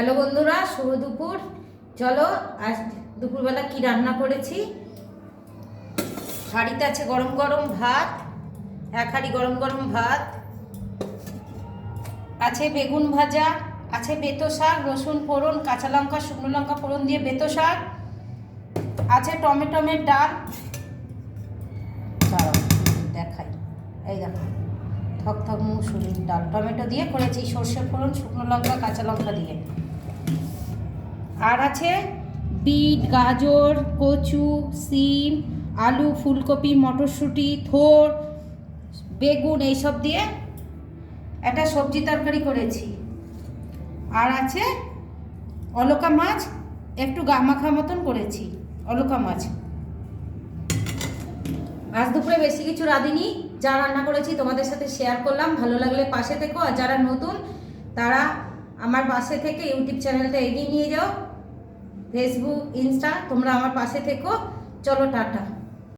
Hello বন্ধুরা, শুভ দুপুর। চলো আজ দুপুরবেলা কি রান্না করেছি। হাঁড়িতে আছে গরম গরম ভাত, এক হাঁড়ি গরম গরম ভাত আছে, বেগুন ভাজা আছে, বেতো শাক, রসুন ফোড়ন, কাঁচা লঙ্কা, শুকনো লঙ্কা ফোড়ন দিয়ে বেতো শাক আছে, টমেটোমের ডাল। দাঁড়াও দেখাই, এই দেখো থক থক মুসুরির ডাল টমেটো দিয়ে করেছি, সর্ষে ফোড়ন, শুকনো লঙ্কা, কাঁচা লঙ্কা দিয়ে। আর আছে বিট, গাজর, কচু, সিম, আলু, ফুলকপি, মটরশুঁটি, থোর, বেগুন এইসব দিয়ে একটা সবজি তরকারি করেছি। আর আছে অলকা মাছ, একটু গামাখা মতন করেছি অলকা মাছ। আজ দুপুরে বেশি কিছু রাঁধিনি, যা রান্না করেছি তোমাদের সাথে শেয়ার করলাম। ভালো লাগলে পাশে থেকো, আর যারা নতুন তারা আমার পাশে থেকে ইউটিউব চ্যানেলটা এগিয়ে নিয়ে যাও, ফেসবুক, ইনস্টা, তোমরা আমার পাশে থেকো। চলো টাটা।